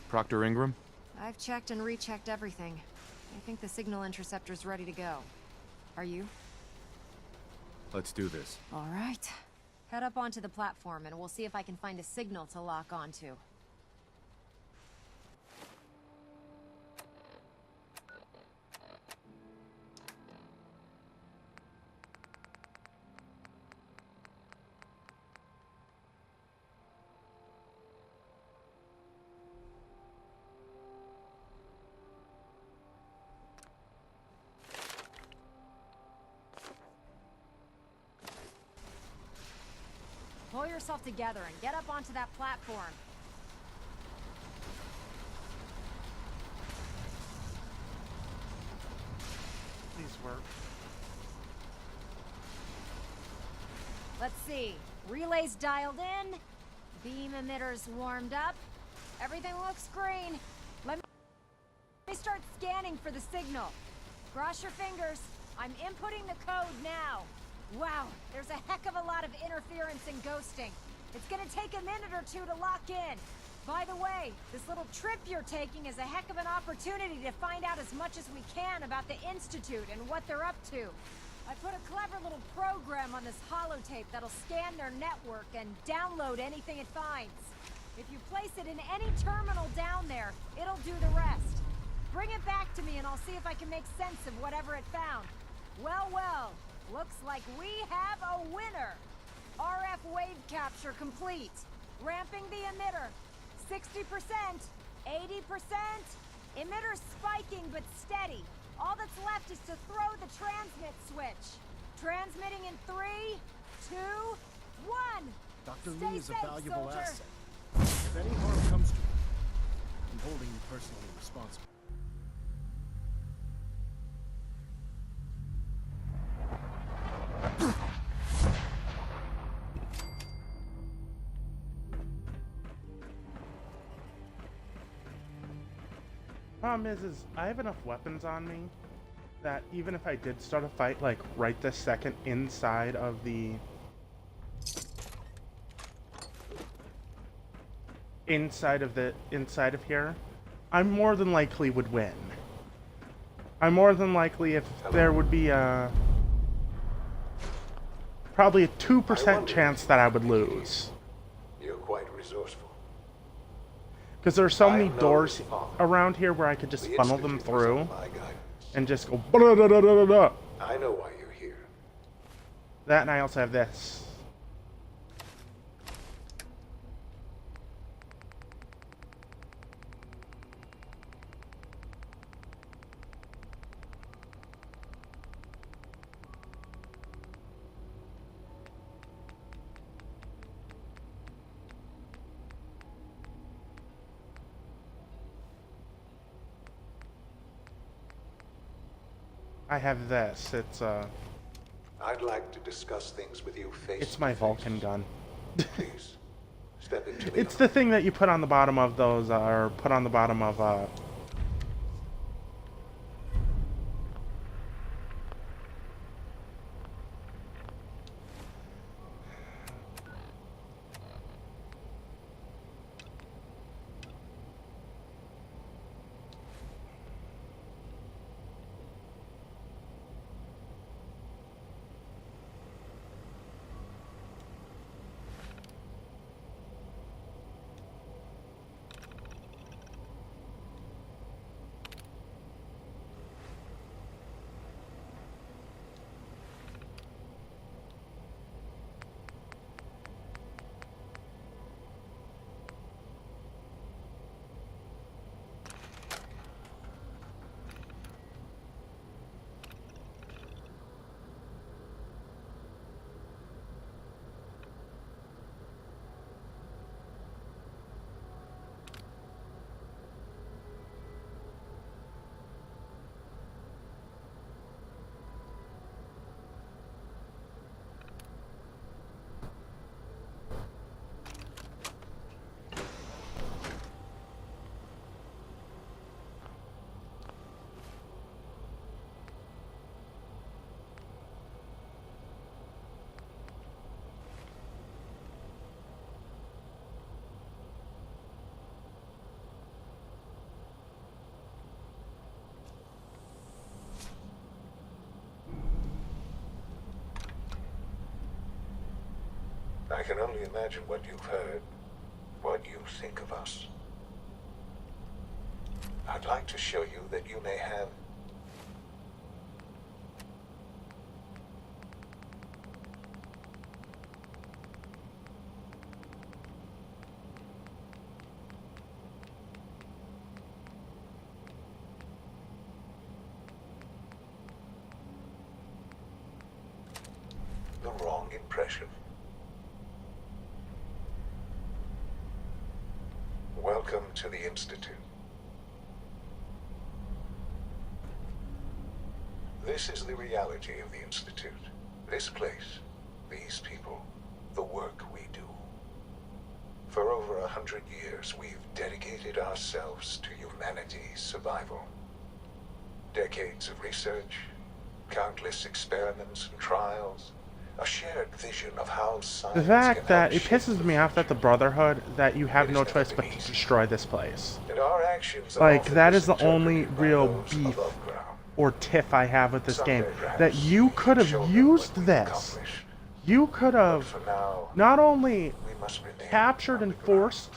Proctor Ingram? I've checked and rechecked everything. I think the signal interceptor's ready to go. Are you? Let's do this. All right. Head up onto the platform and we'll see if I can find a signal to lock onto. Pull yourself together and get up onto that platform. Please work. Let's see. Relays dialed in. Beam emitters warmed up. Everything looks green. Let me start scanning for the signal. Cross your fingers. I'm inputting the code now. Wow, there's a heck of a lot of interference and ghosting. It's gonna take a minute or two to lock in. By the way, this little trip you're taking is a heck of an opportunity to find out as much as we can about the Institute and what they're up to. I put a clever little program on this holotape that'll scan their network and download anything it finds. If you place it in any terminal down there, it'll do the rest. Bring it back to me and I'll see if I can make sense of whatever it found. Well, well. Looks like we have a winner! RF wave capture complete. Ramping the emitter. 60%, 80%. Emitter spiking but steady. All that's left is to throw the transmit switch. Transmitting in 3, 2, 1. Dr. Stay Lee is safe, a valuable soldier. asset. If any harm comes to him, I'm holding you personally responsible. Problem is I have enough weapons on me that even if I did start a fight, like, right this second inside of the... inside of here, I more than likely would win. I more than likely, if there would be a... probably a 2% chance that I would lose. You're quite resourceful. Because there are so many I know doors your father. around here where I could just The funnel them Institute was through under my guidance. and just go blah, blah, blah, blah, blah, blah. I know why you're here. That, and I also have this. I have this. I'd like to discuss things with you face It's my to face. Vulcan gun. Please, step into the It's the thing that you put on the bottom of those, or put on the bottom of, can only imagine what you've heard, what you think of us. I'd like to show you that you may have the wrong impression. Welcome to the Institute. This is the reality of the Institute. This place, these people, the work we do. For over 100 years, we've dedicated ourselves to humanity's survival. Decades of research, countless experiments and trials, a shared vision of how science The can fact that help it shape pisses the me off that the future. Brotherhood, that you have It no has never choice been but to easy. destroy this place. And our actions are Like, often that is the only misinterpreted by real those beef above ground. or tiff I have with this Someday, game. perhaps, That you we could can have show them used what we've this. accomplished. You could But have for now, not only we must remain captured and underground. forced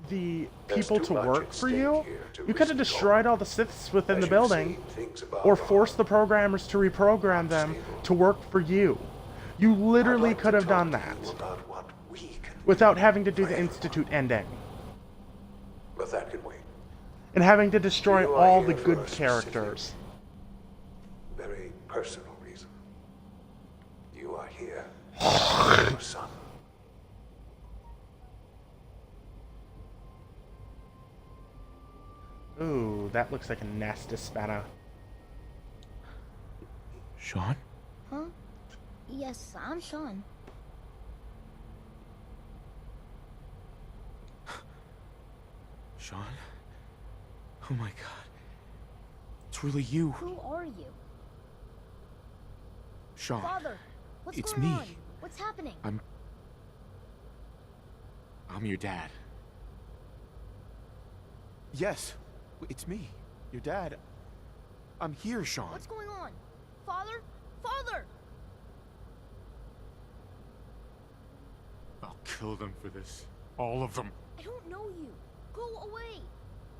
the There's people too to much work at for stake you, here to you could risk have it destroyed all. all the Siths within As the you've building, seen, things above or are forced the programmers to reprogram them to work for you. You literally I'd like could to have done talk to that you about what we can without do having to do for the everyone. Institute ending But that can wait. and having to destroy You are all the here for good a specific, characters. very personal reason. You are here for your son. Ooh, that looks like a nasty spanner. Sean? Huh? Yes, I'm Sean. Sean? Oh my god. It's really you. Who are you? Sean. Father, what's It's going me. on? What's happening? I'm your dad. Yes, it's me. Your dad. I'm here, Sean. What's going on? Father? Father! I'll kill them for this. All of them. I don't know you. Go away.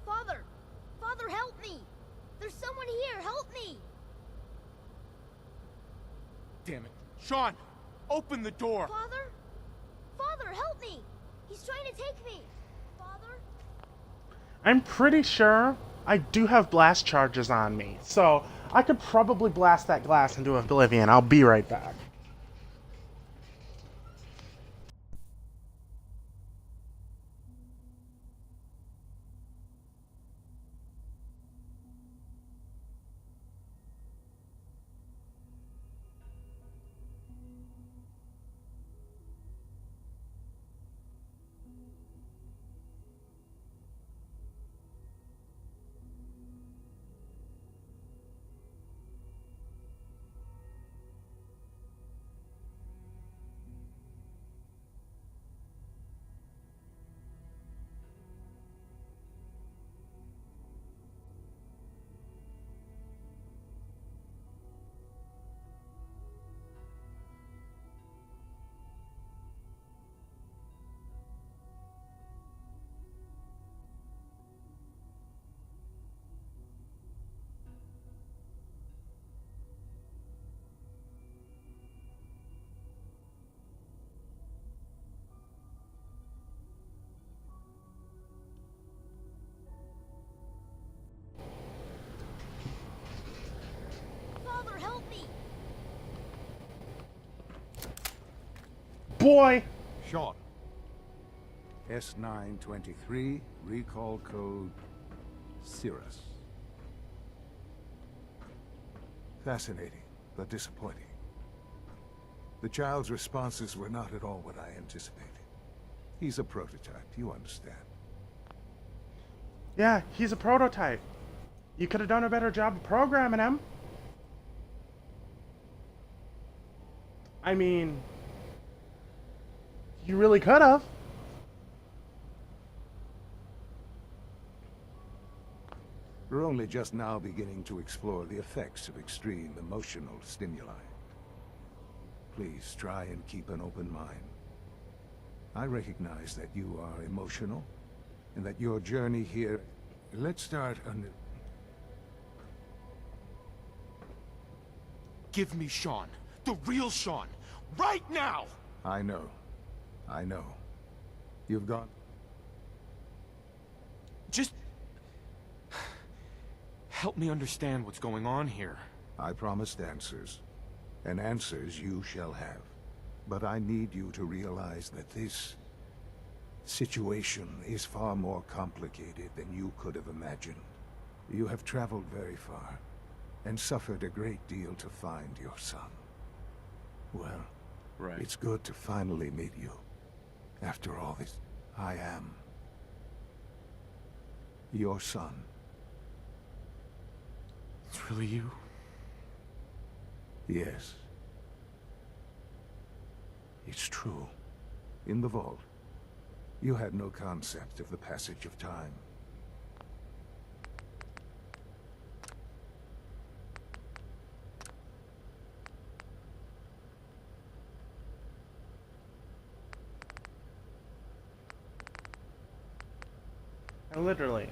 Father! Father, help me! There's someone here. Help me! Damn it. Sean! Open the door! Father? Father, help me! He's trying to take me! Father? I'm pretty sure I do have blast charges on me, so I could probably blast that glass into oblivion. I'll be right back. Father, help me! Boy! Sean. S923, recall code Cirrus. Fascinating, but disappointing. The child's responses were not at all what I anticipated. He's a prototype, you understand. Yeah, he's a prototype. You could have done a better job of programming him. I mean, you really could have. We're only just now beginning to explore the effects of extreme emotional stimuli. Please try and keep an open mind. I recognize that you are emotional, and that your journey here... Let's start anew. Give me Sean. The real Sean. Right now! I know. I know. You've gone... Just... help me understand what's going on here. I promised answers, and answers you shall have. But I need you to realize that this situation is far more complicated than you could have imagined. You have traveled very far, and suffered a great deal to find your son. Well, Right. it's good to finally meet you. After all this, I am your son. It's really you? Yes. It's true. In the vault, you had no concept of the passage of time. Literally.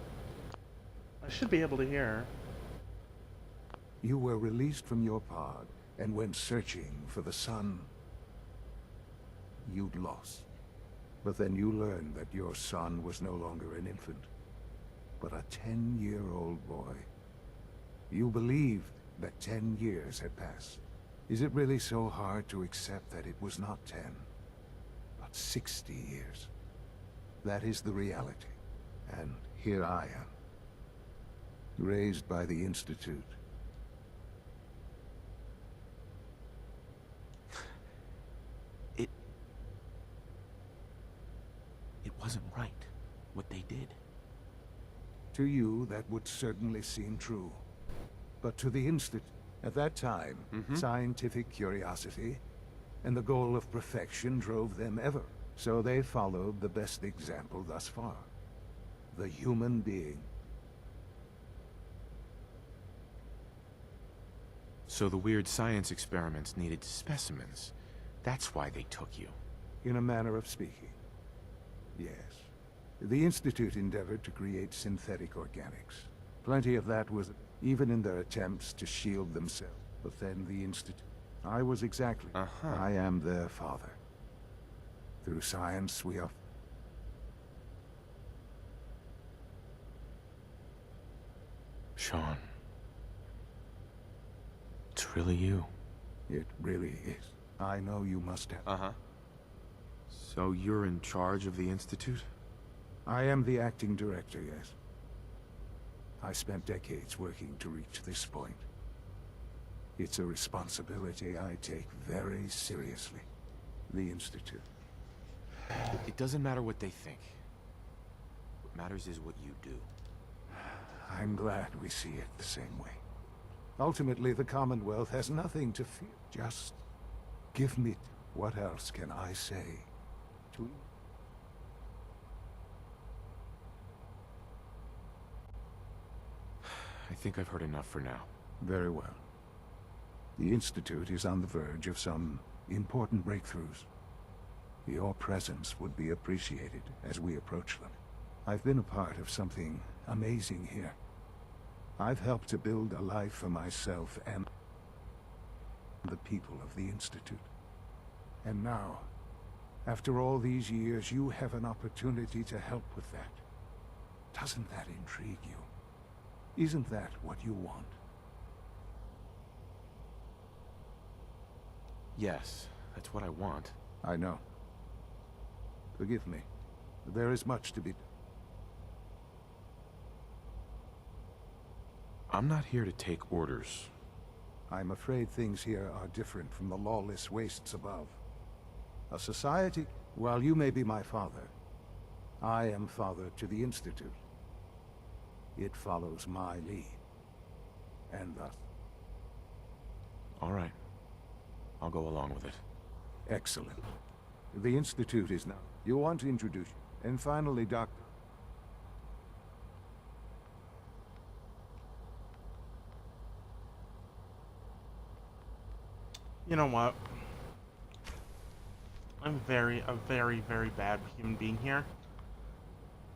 I should be able to hear. You were released from your pod and went searching for the son you'd lost. But then you learned that your son was no longer an infant, but a 10-year-old boy. You believed that 10 years had passed. Is it really so hard to accept that it was not 10, but 60 years? That is the reality. And here I am, raised by the Institute. It wasn't right, what they did. To you, that would certainly seem true. But to the Institute, at that time, scientific curiosity and the goal of perfection drove them ever. So they followed the best example thus far. The human being. So the weird science experiments needed specimens. That's why they took you. In a manner of speaking. Yes. The Institute endeavored to create synthetic organics. Plenty of that was even in their attempts to shield themselves. But then the Institute... I was exactly... I am their father. Through science, we are... Sean. It's really you. It really is. I know you must have... Uh-huh. So you're in charge of the Institute? I am the acting director, yes. I spent decades working to reach this point. It's a responsibility I take very seriously. The Institute. It doesn't matter what they think. What matters is what you do. I'm glad we see it the same way. Ultimately, the Commonwealth has nothing to fear. Just give me... What else can I say to you? I think I've heard enough for now. Very well. The Institute is on the verge of some important breakthroughs. Your presence would be appreciated as we approach them. I've been a part of something amazing here. I've helped to build a life for myself and the people of the Institute. And now, after all these years, you have an opportunity to help with that. Doesn't that intrigue you? Isn't that what you want? Yes, that's what I want. I know. Forgive me. There is much to be done. I'm not here to take orders. I'm afraid things here are different from the lawless wastes above. A society, while you may be my father, I am father to the Institute. It follows my lead. And thus... All right. I'll go along with it. Excellent. The Institute is now... You want to introduce you. And finally, Doctor... You know what? I'm a very, very bad human being here.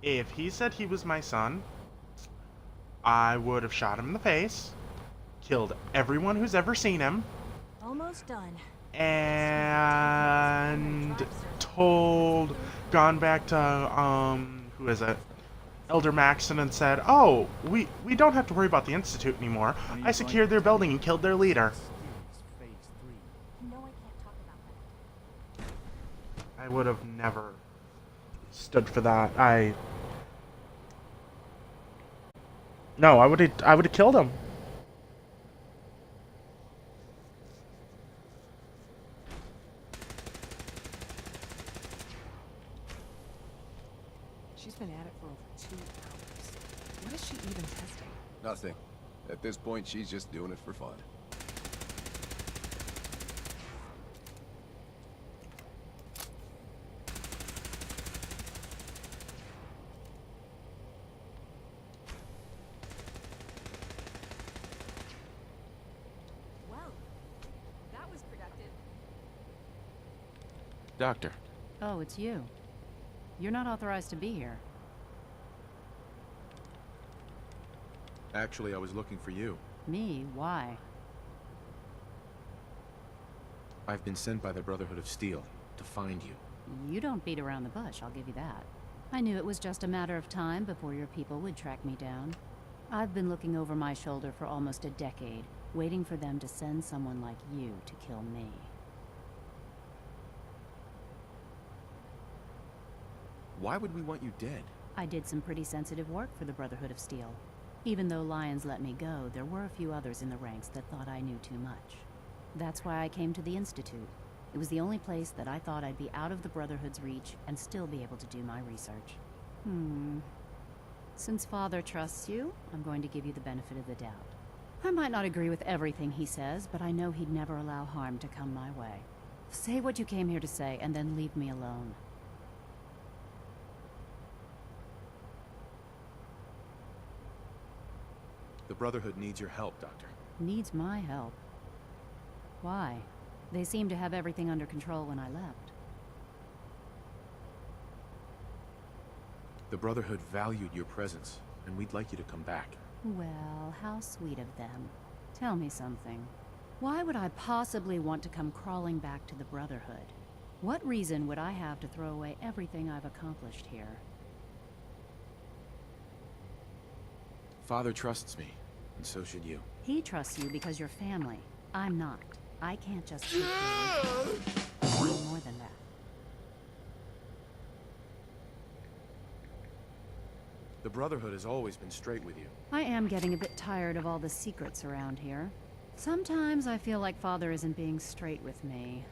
If he said he was my son, I would have shot him in the face, killed everyone who's ever seen him, Almost done. and gone back to, who is it? Elder Maxon and said, oh, we don't have to worry about the Institute anymore. I secured their building and killed their leader. No, I can't talk about that. I would have never stood for that. No, I would have killed him. She's been at it for over 2 hours. What is she even testing? Nothing. At this point, she's just doing it for fun. Well, that was productive. Doctor, Oh, it's you. You're not authorized to be here. actually, I was looking for you. Me? Why? I've been sent by the Brotherhood of Steel to find you. You don't beat around the bush, I'll give you that. I knew it was just a matter of time before your people would track me down. I've been looking over my shoulder for almost a decade, waiting for them to send someone like you to kill me. Why would we want you dead? I did some pretty sensitive work for the Brotherhood of Steel. Even though Lyons let me go, there were a few others in the ranks that thought I knew too much. That's why I came to the Institute. It was the only place that I thought I'd be out of the Brotherhood's reach and still be able to do my research. Since Father trusts you, I'm going to give you the benefit of the doubt. I might not agree with everything he says, but I know he'd never allow harm to come my way. Say what you came here to say, and then leave me alone. The Brotherhood needs your help, Doctor. Needs my help. Why? They seemed to have everything under control when I left. The Brotherhood valued your presence, and we'd like you to come back. Well, how sweet of them. Tell me something. Why would I possibly want to come crawling back to the Brotherhood? What reason would I have to throw away everything I've accomplished here? Father trusts me, and so should you. He trusts you because you're family. I'm not. I can't just keep doing more than that. The Brotherhood has always been straight with you. I am getting a bit tired of all the secrets around here. Sometimes I feel like Father isn't being straight with me.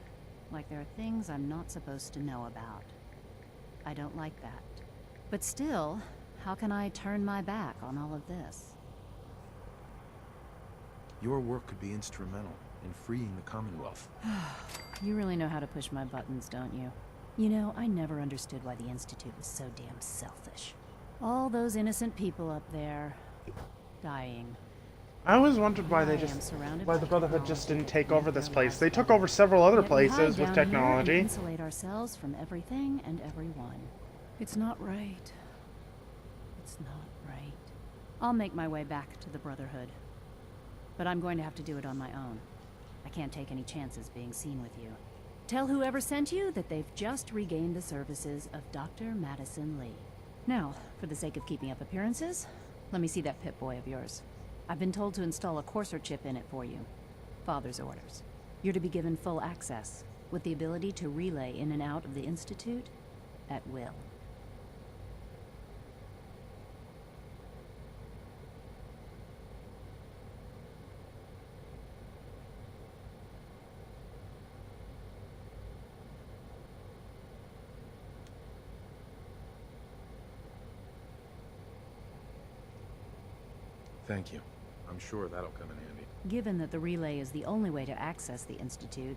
Like there are things I'm not supposed to know about. I don't like that. But still, how can I turn my back on all of this? Your work could be instrumental in freeing the Commonwealth. You really know how to push my buttons, don't you? You know, I never understood why the Institute was so damn selfish. All those innocent people up there, dying. I always wondered why the Brotherhood just didn't take over this place. They took over several other places with technology. Insulate ourselves from everything and everyone. It's not right. It's not right. I'll make my way back to the Brotherhood. But I'm going to have to do it on my own. I can't take any chances being seen with you. Tell whoever sent you that they've just regained the services of Dr. Madison Lee. Now, for the sake of keeping up appearances, let me see that Pip-Boy of yours. I've been told to install a courser chip in it for you. Father's orders. You're to be given full access, with the ability to relay in and out of the Institute at will. Thank you. I'm sure that'll come in handy. Given that the relay is the only way to access the Institute,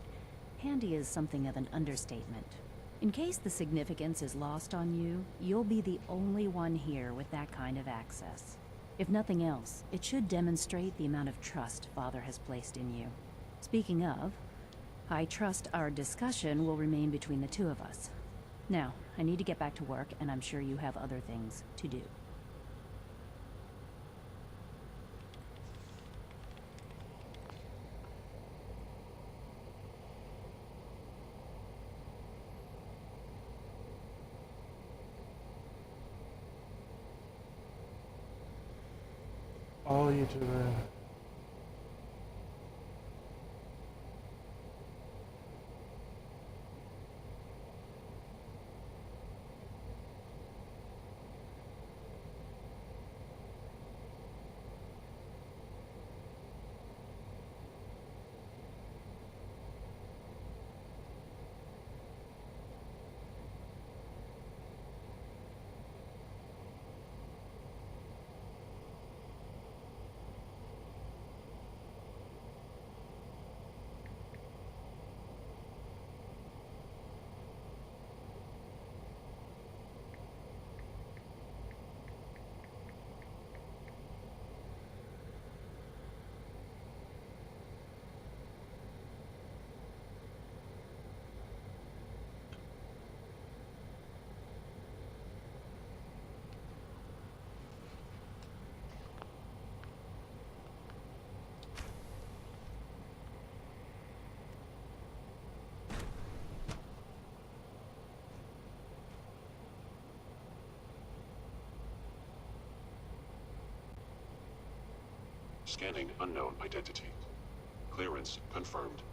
handy is something of an understatement. In case the significance is lost on you, you'll be the only one here with that kind of access. If nothing else, it should demonstrate the amount of trust Father has placed in you. Speaking of, I trust our discussion will remain between the two of us. Now, I need to get back to work, and I'm sure you have other things to do. All YouTuber. Scanning unknown identity. Clearance confirmed.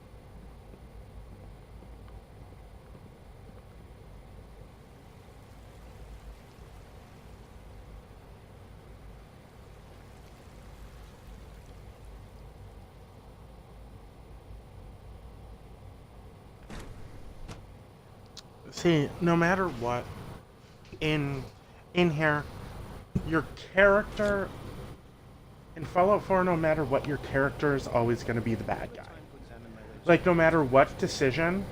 See, no matter what, in here, your character in Fallout 4, no matter what, your character is always going to be the bad guy. Like, no matter what decision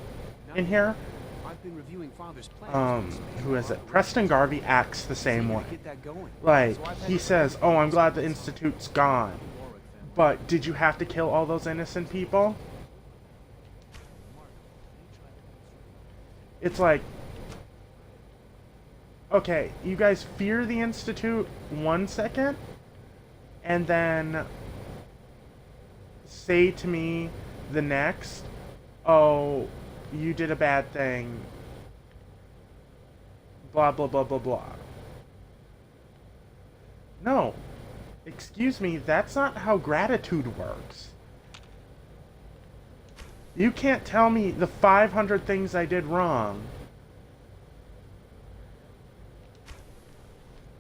in here, who is it? Preston Garvey acts the same way. Like, he says, oh, I'm glad the Institute's gone. But did you have to kill all those innocent people? It's like, okay, you guys fear the Institute 1 second, and then say to me the next, oh, you did a bad thing, blah, blah, blah, blah, blah. No. Excuse me, that's not how gratitude works. You can't tell me the 500 things I did wrong,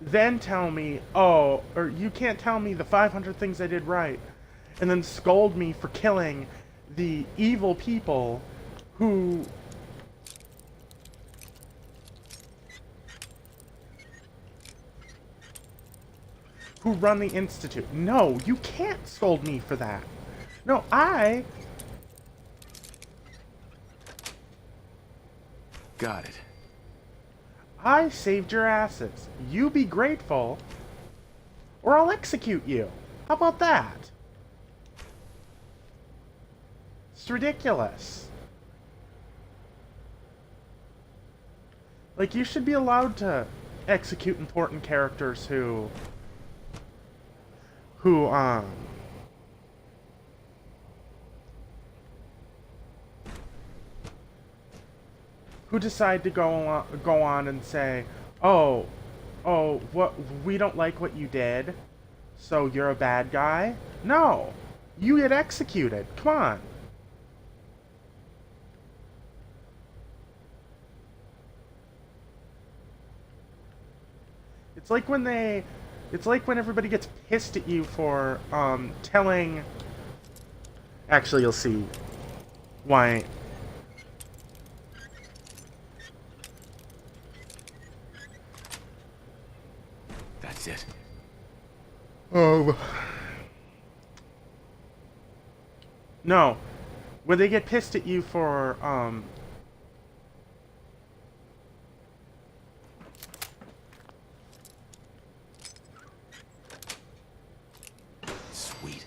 then tell me, oh, or you can't tell me the 500 things I did right, and then scold me for killing the evil people who run the Institute. No, you can't scold me for that. No, Got it. I saved your asses. You be grateful, or I'll execute you. How about that? It's ridiculous. Like, you should be allowed to execute important characters who decide to go on and say, oh, what, we don't like what you did, so you're a bad guy? No, you get executed. Come on. It's like when everybody gets pissed at you for telling. Actually, you'll see why. That's it. No. When they get pissed at you for, Sweet.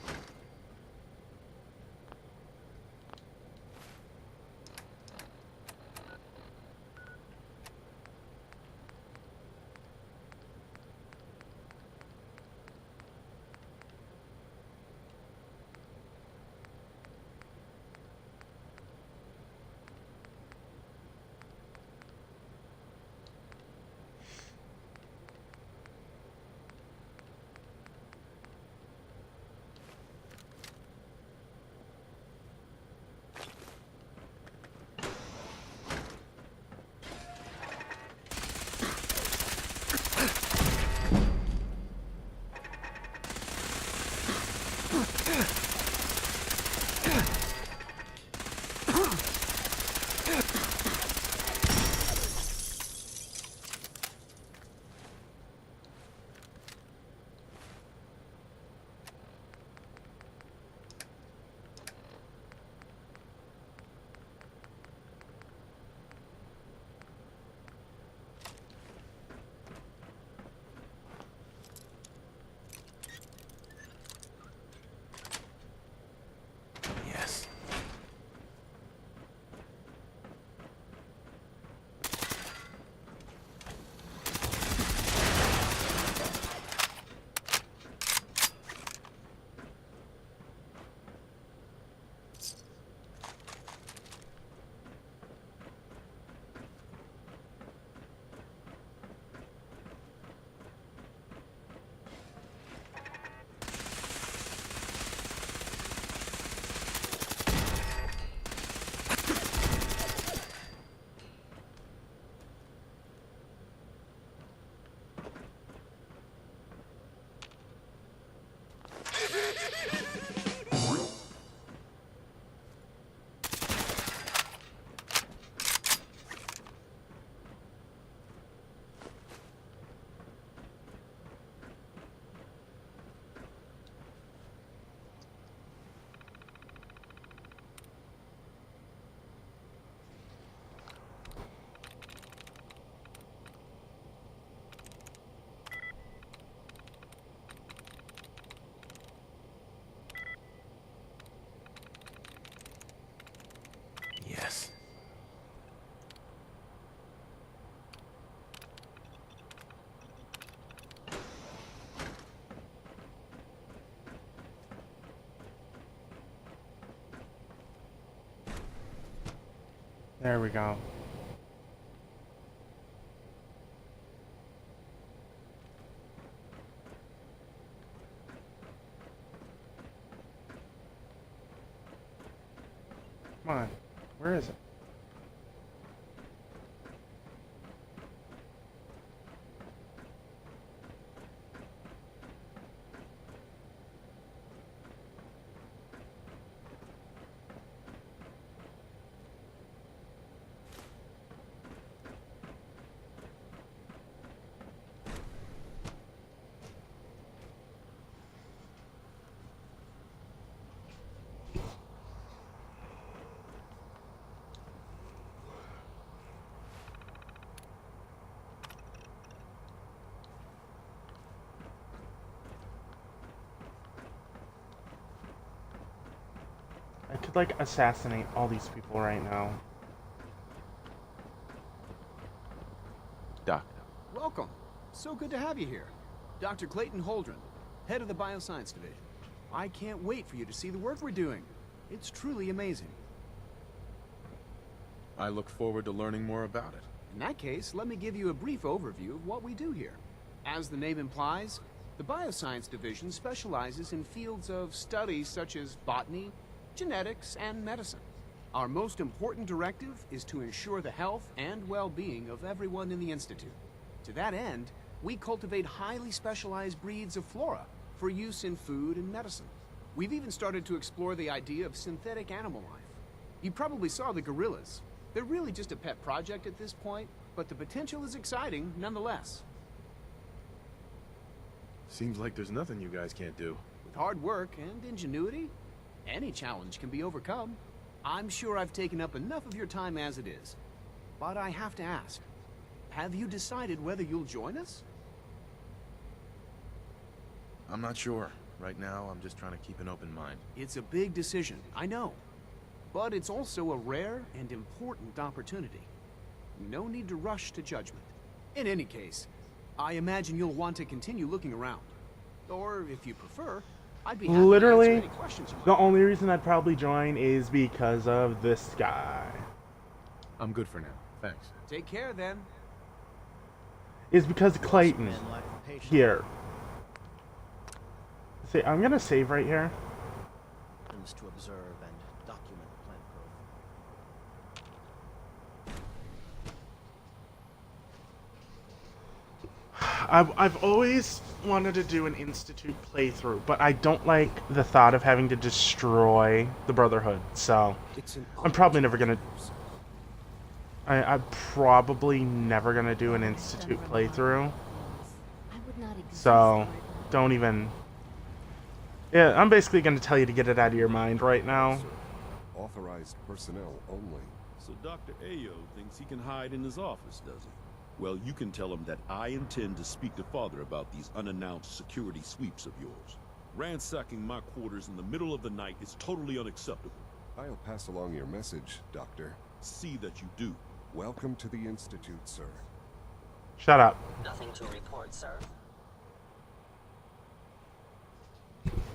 There we go. Come on. Where is it? I could, like, assassinate all these people right now. Doc. Welcome. So good to have you here. Dr. Clayton Holdren, head of the Bioscience Division. I can't wait for you to see the work we're doing. It's truly amazing. I look forward to learning more about it. In that case, let me give you a brief overview of what we do here. As the name implies, the Bioscience Division specializes in fields of studies such as botany, genetics, and medicine. Our most important directive is to ensure the health and well-being of everyone in the Institute. To that end, we cultivate highly specialized breeds of flora for use in food and medicine. We've even started to explore the idea of synthetic animal life. You probably saw the gorillas. They're really just a pet project at this point, but the potential is exciting nonetheless. Seems like there's nothing you guys can't do. With hard work and ingenuity, any challenge can be overcome. I'm sure I've taken up enough of your time as it is. But I have to ask, have you decided whether you'll join us? I'm not sure. Right now, I'm just trying to keep an open mind. It's a big decision, I know. But it's also a rare and important opportunity. No need to rush to judgment. In any case, I imagine you'll want to continue looking around. Or, if you prefer, I'd be happy to answer any questions you might. The only reason I'd probably join is because of this guy. I'm good for now. Thanks. Take care, then. Is because Clayton. Here. See, I'm gonna save right here. To observe and document plant growth. I've always wanted to do an Institute playthrough, but I don't like the thought of having to destroy the Brotherhood, so I'm probably never gonna... I'm probably never gonna do an Institute playthrough, so don't even... Yeah, I'm basically gonna tell you to get it out of your mind right now. Authorized personnel only. So Dr. Ayo thinks he can hide in his office, does he? Well, you can tell him that I intend to speak to Father about these unannounced security sweeps of yours. Ransacking my quarters in the middle of the night is totally unacceptable. I'll pass along your message, Doctor. See that you do. Welcome to the Institute, sir. Shut up. Nothing to report, sir.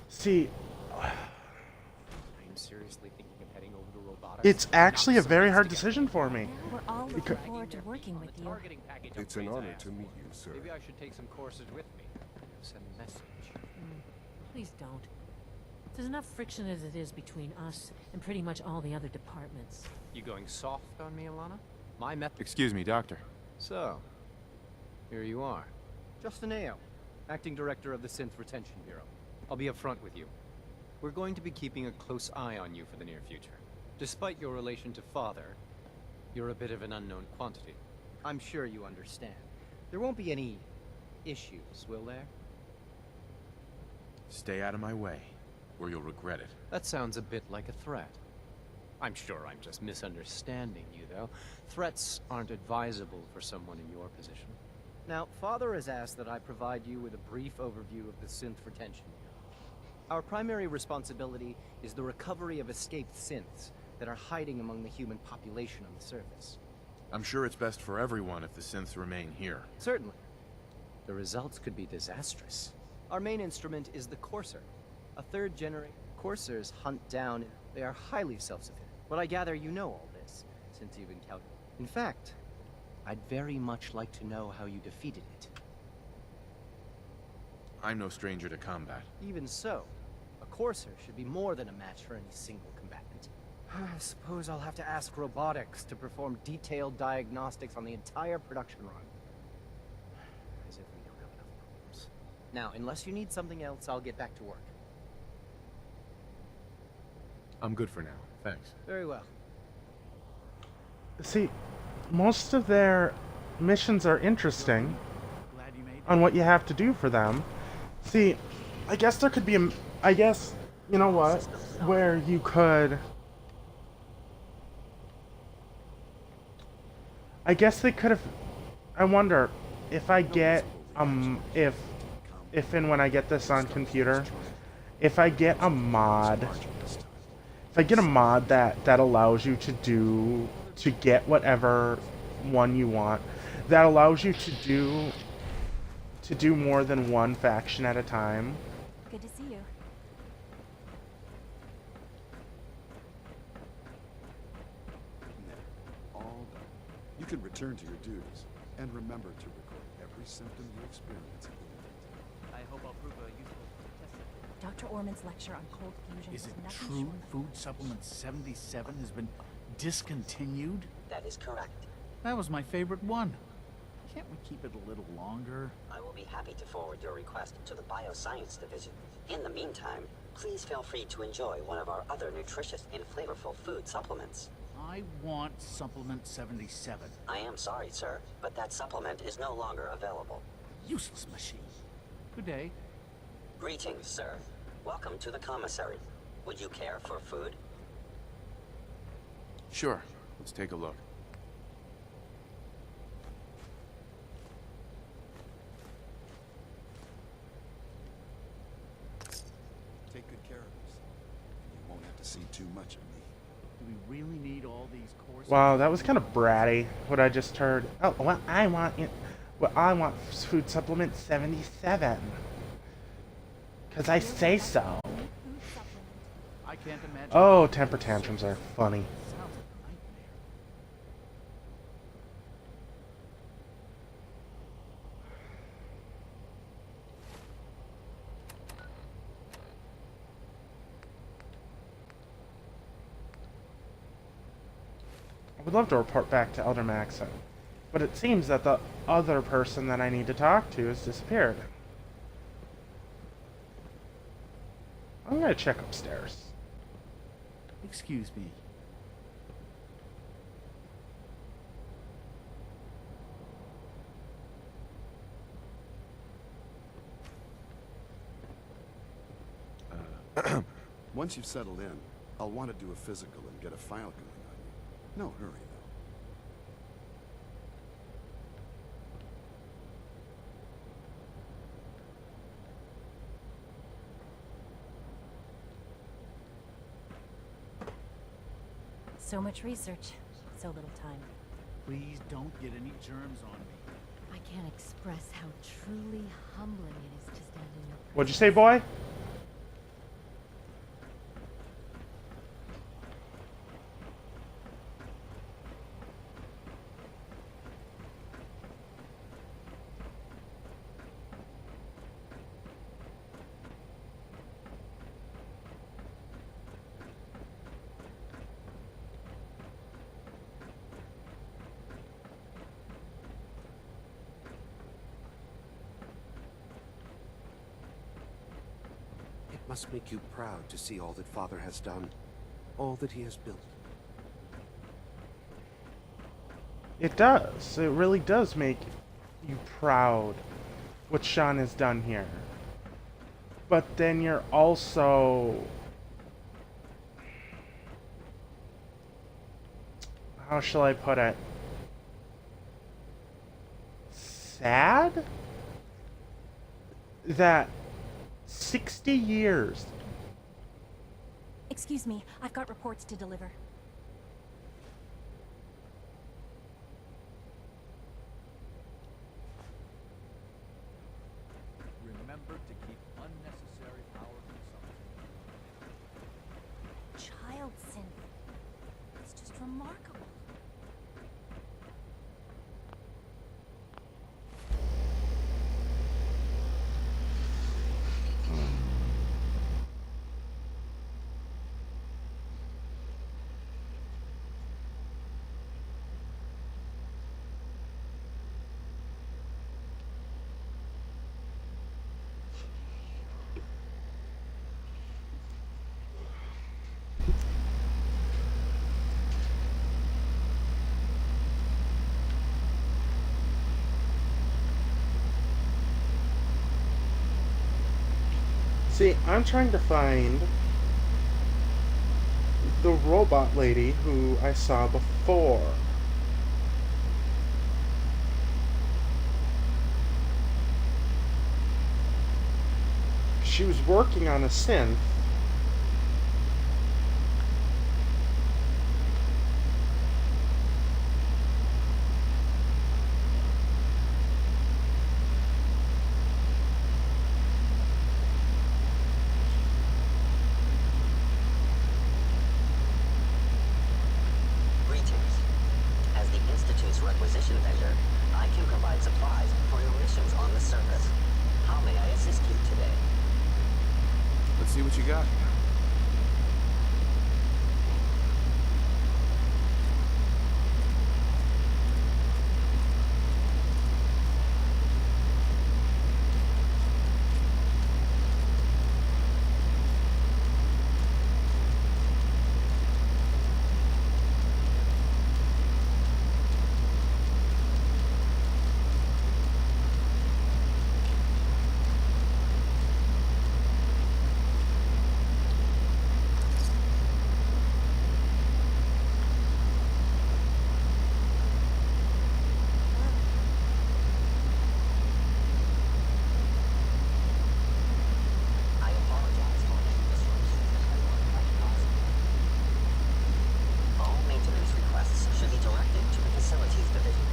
See, I'm seriously thinking of heading over to robotics. it's actually a very hard decision for me. We're all looking forward to working with you. It's an honor to meet you, sir. Maybe I should take some courses with me. Send a message. Please don't. There's enough friction as it is between us and pretty much all the other departments. You going soft on me, Alana? My method. Excuse me, Doctor. So, here you are. Justin Ayo, Acting Director of the Synth Retention Bureau. I'll be upfront with you. We're going to be keeping a close eye on you for the near future. Despite your relation to Father, you're a bit of an unknown quantity. I'm sure you understand. There won't be any issues, will there? Stay out of my way, or you'll regret it. That sounds a bit like a threat. I'm sure I'm just misunderstanding you, though. Threats aren't advisable for someone in your position. Now, Father has asked that I provide you with a brief overview of the Synth Retention Bureau. Our primary responsibility is the recovery of escaped synths that are hiding among the human population on the surface. I'm sure it's best for everyone if the synths remain here. Certainly. The results could be disastrous. Our main instrument is the Courser, a third-generation. Coursers hunt down. They are highly self-sufficient. But I gather you know all this, since you've encountered. In fact, I'd very much like to know how you defeated it. I'm no stranger to combat. Even so, a Courser should be more than a match for any single combatant. I suppose I'll have to ask robotics to perform detailed diagnostics on the entire production run. As if we don't have enough problems. Now, unless you need something else, I'll get back to work. I'm good for now, thanks. Very well. See, most of their missions are interesting on what you have to do for them. See, I guess there could be a... I guess, you know what? Where you could... I guess they could have... I wonder if I get, if and when I get this on computer, if I get a mod... If I get a mod that allows you to get whatever one you want, that allows you to do more than one faction at a time. Good to see you. All done. You can return to your duties, and remember to record every symptom you experience. I hope I'll prove a useful test. Dr. Orman's lecture on cold fusion Is it nothing true short of- food supplement 77 has been discontinued? That is correct. That was my favorite one. Can't we keep it a little longer? I will be happy to forward your request to the Bioscience Division. In the meantime, please feel free to enjoy one of our other nutritious and flavorful food supplements. I want supplement 77. I am sorry, sir, but that supplement is no longer available. Useless machine. Good day. Greetings, sir. Welcome to the commissary. Would you care for food? Sure, let's take a look. Take good care of yourself. You won't have to see too much of me. Do we really need all these courses? Wow, that was kind of bratty, what I just heard. Oh, well, I want food supplement 77. Because I say so. I can't imagine. Oh, temper tantrums are funny. Sounds like a nightmare. I would love to report back to Elder Maxim, but it seems that the other person that I need to talk to has disappeared. I'm gonna check upstairs. Excuse me. Once you've settled in, I'll want to do a physical and get a file going on you. No hurry, though. So much research, so little time. Please don't get any germs on me. I can't express how truly humbling it is to stand in your presence. What'd you say, boy? It must make you proud to see all that Father has done, all that he has built. It does. It really does make you proud what Sean has done here. But then you're also... How shall I put it? Sad? That 60 years. Excuse me, I've got reports to deliver. Remember to keep unnecessary power consumption. Child synth. It's just remarkable. See, I'm trying to find the robot lady who I saw before. She was working on a synth. Greetings. As the Institute's requisition vendor, I can provide supplies for your missions on the surface. How may I assist you today? Let's see what you got. All maintenance requests should be directed to the Facilities Division.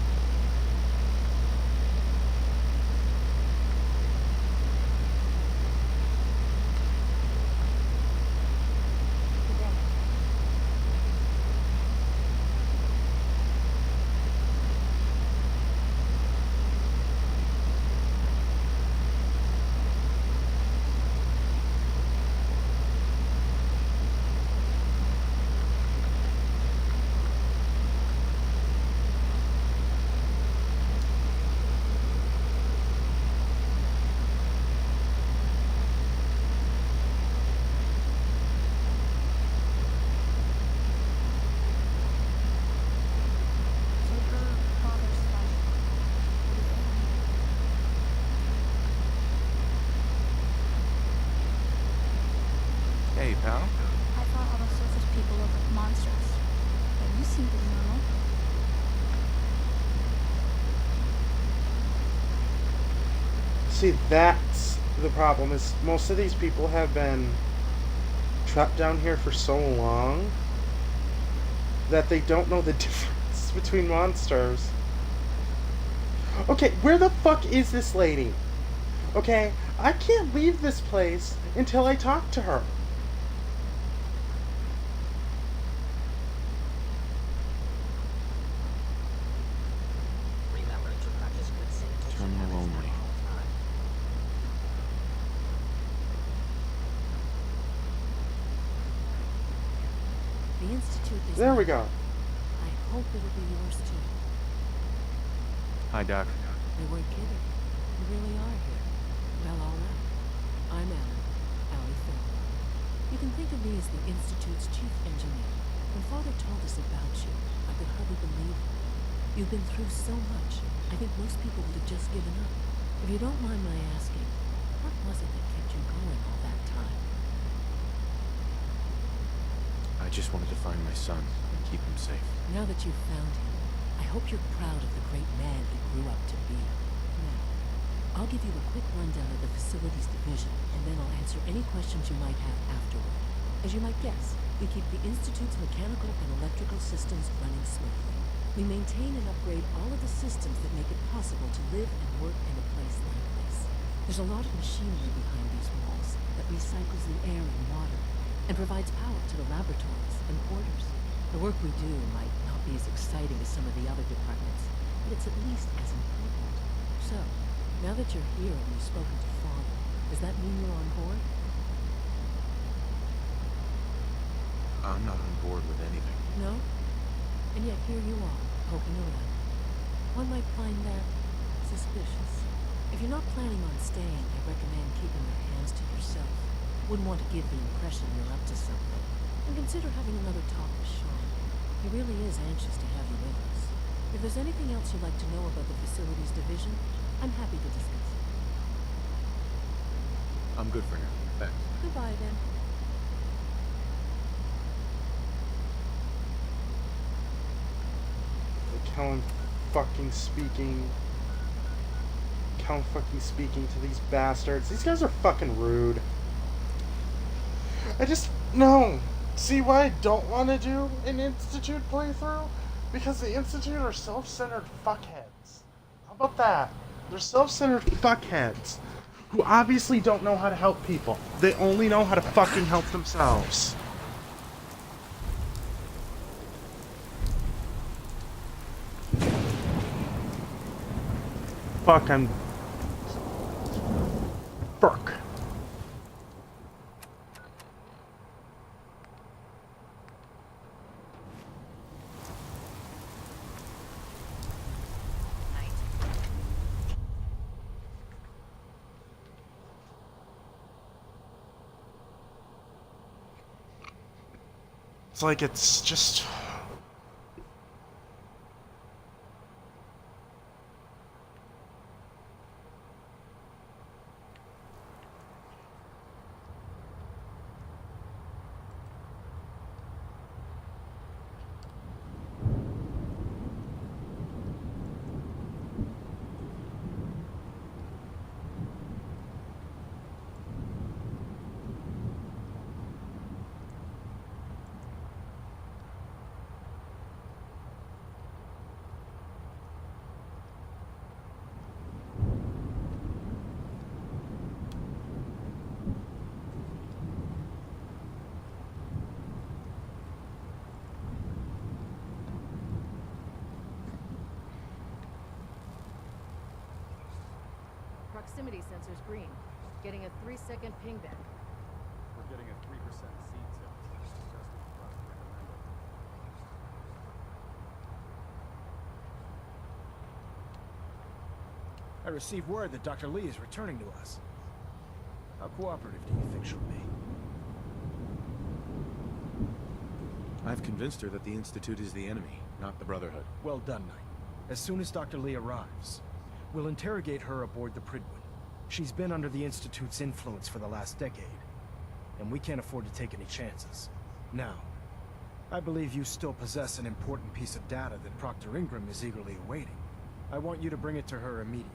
Hey, pal. I thought all the surface people looked like monsters, but you seem to know. See, that's the problem, is most of these people have been trapped down here for so long that they don't know the difference between monsters. Okay, where the fuck is this lady? Okay, I can't leave this place until I talk to her. Remember to practice good sanitation Terminal habits only. at all times. The Institute is There we mine. go. I hope it'll be yours too. Hi, Doc. They weren't kidding. You really are here. Well, all right. I'm Allie Phillips. You can think of me as the Institute's chief engineer. When Father told us about you, I could hardly believe it. You've been through so much, I think most people would have just given up. If you don't mind my asking, what was it that kept you going all that time? I just wanted to find my son and keep him safe. Now that you've found him, I hope you're proud of the great man he grew up to be. Now, I'll give you a quick rundown of the Facilities Division, and then I'll answer any questions you might have afterward. As you might guess, we keep the Institute's mechanical and electrical systems running smoothly. We maintain and upgrade all of the systems that make it possible to live and work in a place like this. There's a lot of machinery behind these walls that recycles the air and water, and provides power to the laboratories and quarters. The work we do might not be as exciting as some of the other departments, but it's at least as important. So, now that you're here and you've spoken to Father, does that mean you're on board? I'm not on board with anything. No? And yet here you are, poking around. One might find that suspicious. If you're not planning on staying, I recommend keeping your hands to yourself. Wouldn't want to give the impression you're up to something. And consider having another talk with Sean. He really is anxious to have you with us. If there's anything else you'd like to know about the Facilities Division, I'm happy to discuss it. I'm good for now. Thanks. Goodbye, then. Kellen fucking speaking to these bastards. These guys are fucking rude. I just, no. See why I don't want to do an Institute playthrough? Because the Institute are self-centered fuckheads. How about that? They're self-centered fuckheads who obviously don't know how to help people. They only know how to fucking help themselves. Fuck, Fuck. It's like it's just... Proximity sensor's green. Getting a 3-second ping back. We're getting a 3% seed tilt. I received word that Dr. Lee is returning to us. How cooperative do you think she'll be? I've convinced her that the Institute is the enemy, not the Brotherhood. Well done, Knight. As soon as Dr. Lee arrives, we'll interrogate her aboard the Prydwen. She's been under the Institute's influence for the last decade, and we can't afford to take any chances. Now, I believe you still possess an important piece of data that Proctor Ingram is eagerly awaiting. I want you to bring it to her immediately.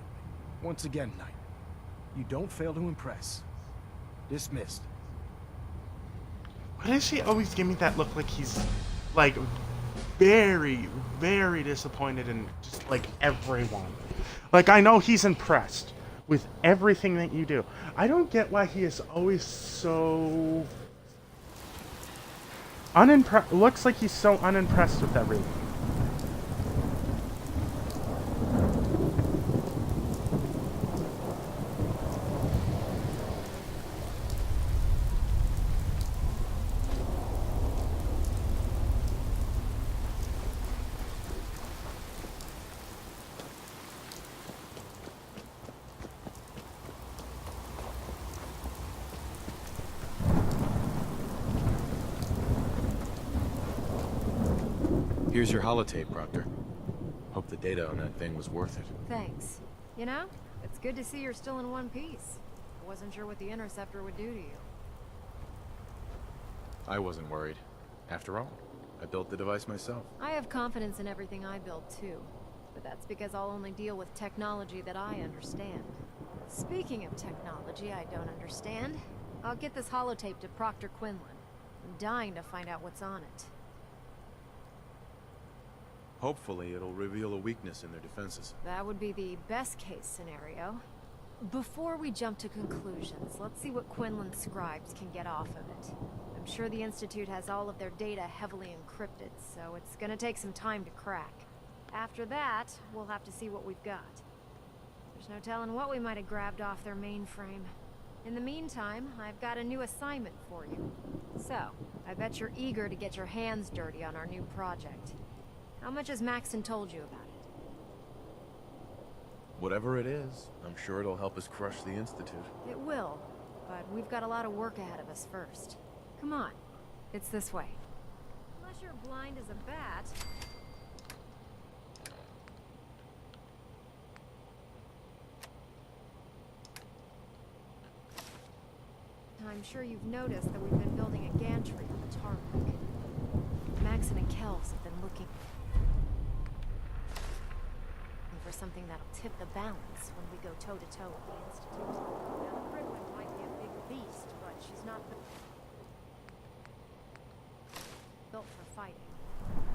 Once again, Knight, you don't fail to impress. Dismissed. Why does she always give me that look like he's, like, very, very disappointed in just, like, everyone? Like, I know he's impressed with everything that you do. I don't get why he is always so unimpressed. Looks like he's so unimpressed with everything. Here's your holotape, Proctor. Hope the data on that thing was worth it. Thanks. You know, it's good to see you're still in one piece. I wasn't sure what the Interceptor would do to you. I wasn't worried. After all, I built the device myself. I have confidence in everything I build, too. But that's because I'll only deal with technology that I understand. Speaking of technology I don't understand, I'll get this holotape to Proctor Quinlan. I'm dying to find out what's on it. Hopefully, it'll reveal a weakness in their defenses. That would be the best-case scenario. Before we jump to conclusions, let's see what Quinlan's scribes can get off of it. I'm sure the Institute has all of their data heavily encrypted, so it's gonna take some time to crack. After that, we'll have to see what we've got. There's no telling what we might have grabbed off their mainframe. In the meantime, I've got a new assignment for you. So, I bet you're eager to get your hands dirty on our new project. How much has Maxon told you about it? Whatever it is, I'm sure it'll help us crush the Institute. It will, but we've got a lot of work ahead of us first. Come on, it's this way. Unless you're blind as a bat. I'm sure you've noticed that we've been building a gantry on the tarmac. Maxon and Kells have been looking for something that'll tip the balance when we go toe-to-toe with the Institute. Now, the Pridwin might be a big beast, but she's not built for fighting.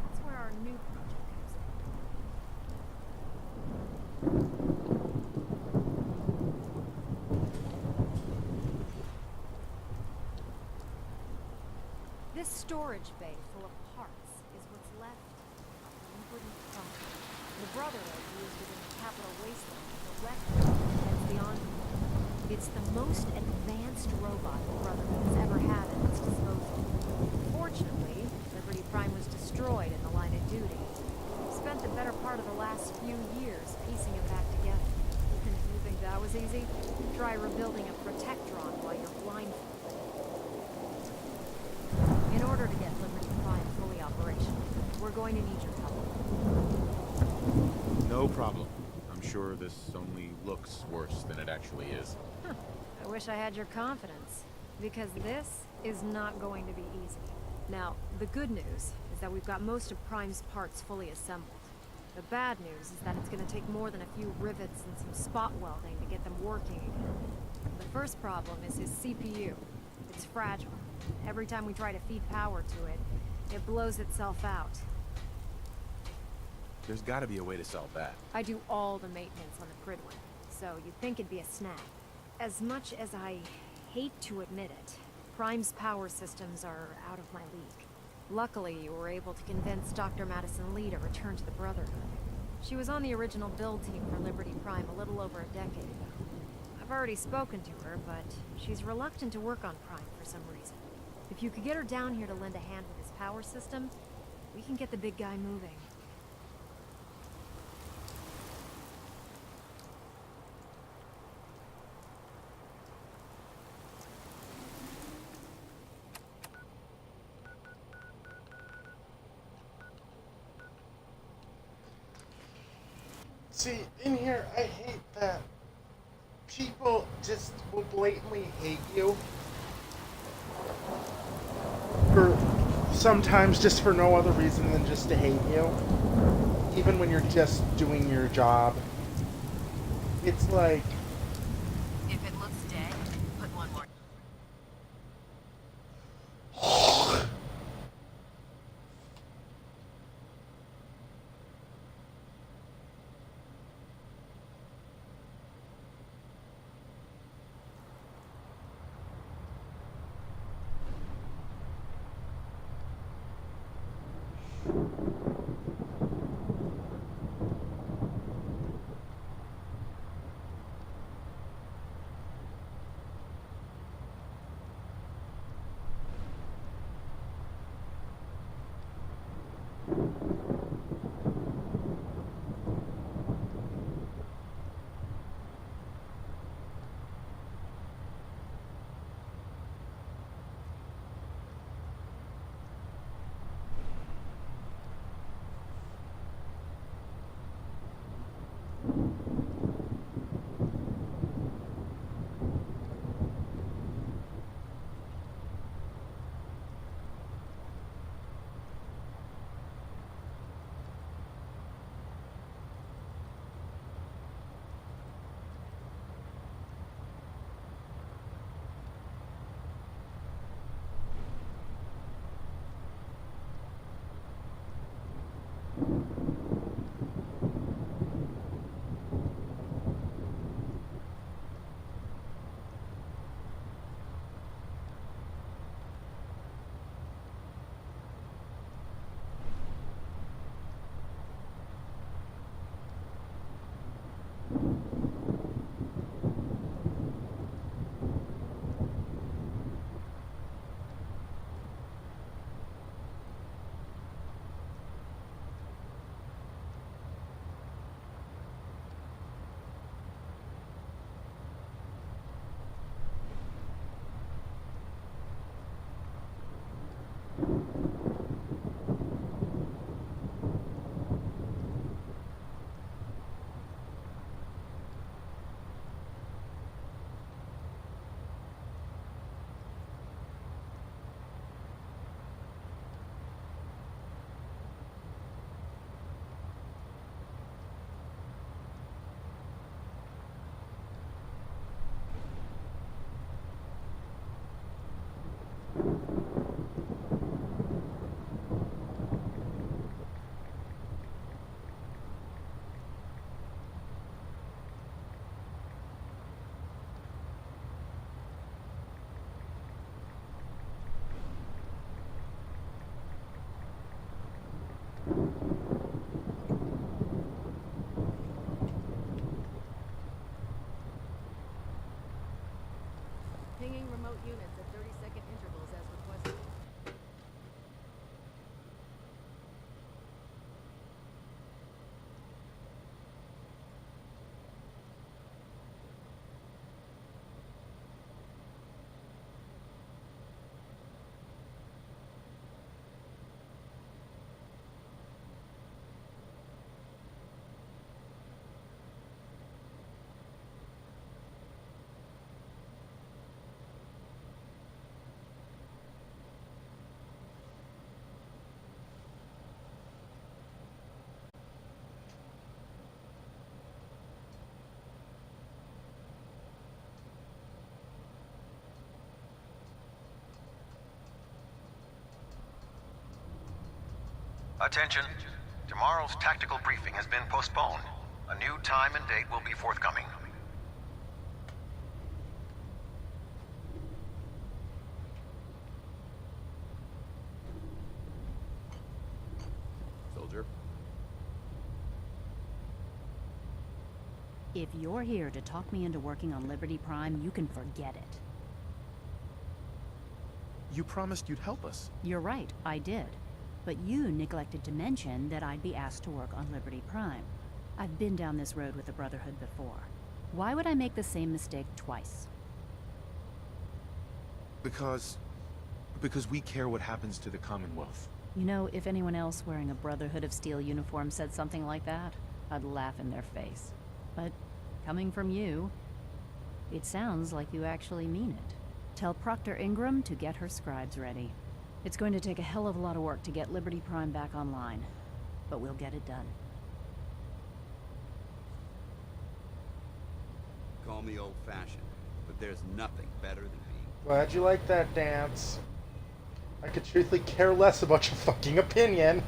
That's where our new project comes in. This storage bay full of parts is what's left of the Liberty Prime. The Brotherhood used it in the Capital Wasteland as a record against the Envoy. It's the most advanced robot the Brotherhood has ever had at its disposal. Fortunately, Liberty Prime was destroyed in the line of duty. We spent the better part of the last few years piecing it back together. You think that was easy? Try rebuilding a Protectron while you're blindfolded. In order to get Liberty Prime fully operational, we're going to need your help. No problem. I'm sure this only looks worse than it actually is. I wish I had your confidence, because this is not going to be easy. Now, the good news is that we've got most of Prime's parts fully assembled. The bad news is that it's going to take more than a few rivets and some spot welding to get them working again. The first problem is his CPU. It's fragile. Every time we try to feed power to it, it blows itself out. There's gotta be a way to solve that. I do all the maintenance on the Pridwin, so you'd think it'd be a snag. As much as I hate to admit it, Prime's power systems are out of my league. Luckily, you were able to convince Dr. Madison Lee to return to the Brotherhood. She was on the original build team for Liberty Prime a little over a decade ago. I've already spoken to her, but she's reluctant to work on Prime for some reason. If you could get her down here to lend a hand with his power system, we can get the big guy moving. See, in here, I hate that people just will blatantly hate you for sometimes just for no other reason than just to hate you, even when you're just doing your job. It's like, If it looks dead, put one more. Pinging remote units at 30-second intervals as requested. Attention. Tomorrow's tactical briefing has been postponed. A new time and date will be forthcoming. Soldier? If you're here to talk me into working on Liberty Prime, you can forget it. You promised you'd help us. You're right, I did. But you neglected to mention that I'd be asked to work on Liberty Prime. I've been down this road with the Brotherhood before. Why would I make the same mistake twice? Because we care what happens to the Commonwealth. You know, if anyone else wearing a Brotherhood of Steel uniform said something like that, I'd laugh in their face. But coming from you, it sounds like you actually mean it. Tell Proctor Ingram to get her scribes ready. It's going to take a hell of a lot of work to get Liberty Prime back online, but we'll get it done. Call me old-fashioned, but there's nothing better than being... Glad you like that dance. I could truthfully care less about your fucking opinion.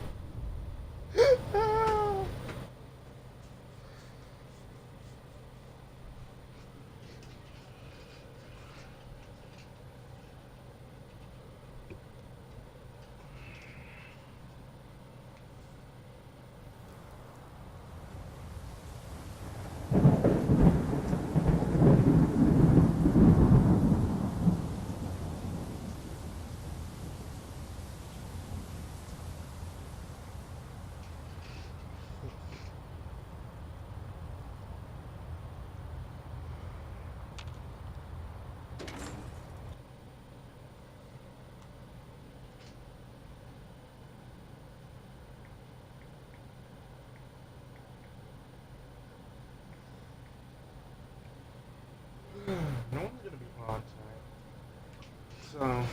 No one's gonna be on tonight. So...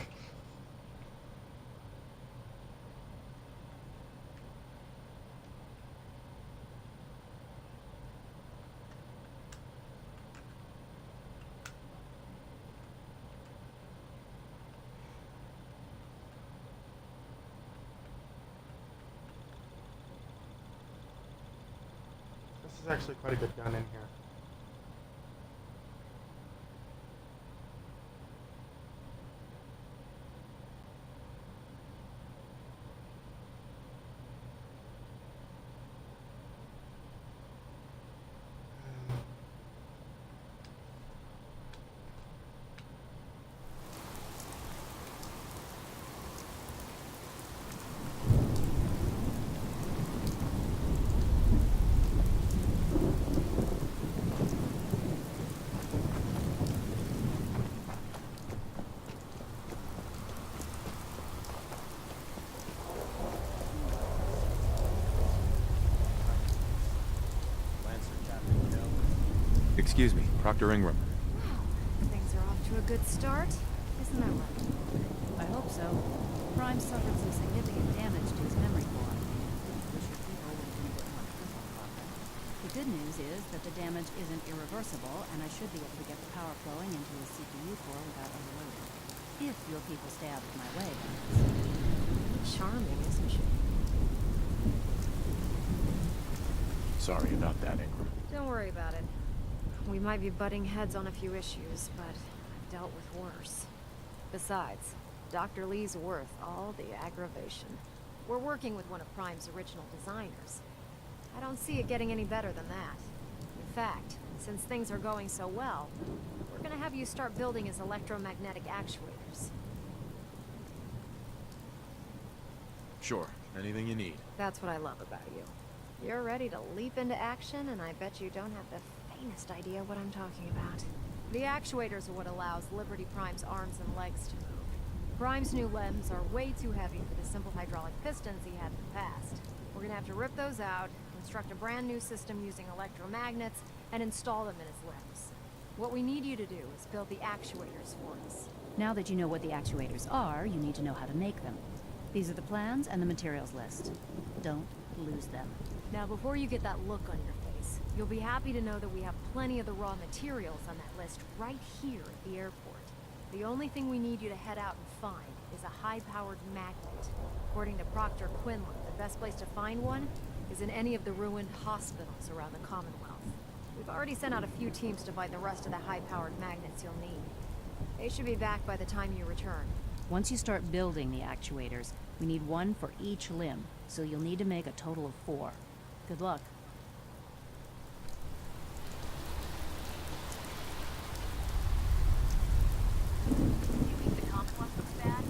This is actually quite a good gun in here. Excuse me, Proctor Ingram. Things are off to a good start, isn't that right? I hope so. Prime suffered some significant damage to his memory core. Wish your people would have been a bit more careful about that. The good news is that the damage isn't irreversible, and I should be able to get the power flowing into his CPU core without overloading. If your people stay out of my way, that is. Charming, isn't she? Sorry about that, Ingram. Don't worry about it. We might be butting heads on a few issues, but I've dealt with worse. Besides, Dr. Lee's worth all the aggravation. We're working with one of Prime's original designers. I don't see it getting any better than that. In fact, since things are going so well, we're gonna have you start building his electromagnetic actuators. Sure, anything you need. That's what I love about you. You're ready to leap into action, and I bet you don't have the faintest idea what I'm talking about. The actuators are what allows Liberty Prime's arms and legs to move. Prime's new limbs are way too heavy for the simple hydraulic pistons he had in the past. We're gonna have to rip those out, construct a brand new system using electromagnets, and install them in his limbs. What we need you to do is build the actuators for us. Now that you know what the actuators are, you need to know how to make them. These are the plans and the materials list. Don't lose them. Now, before you get that look on your face, you'll be happy to know that we have plenty of the raw materials on that list right here at the airport. The only thing we need you to head out and find is a high-powered magnet. According to Proctor Quinlan, the best place to find one is in any of the ruined hospitals around the Commonwealth. We've already sent out a few teams to find the rest of the high-powered magnets you'll need. They should be back by the time you return. Once you start building the actuators, we need one for each limb, so you'll need to make a total of 4. Good luck. You think the Commonwealth looks bad?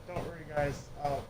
Don't worry, guys. I'll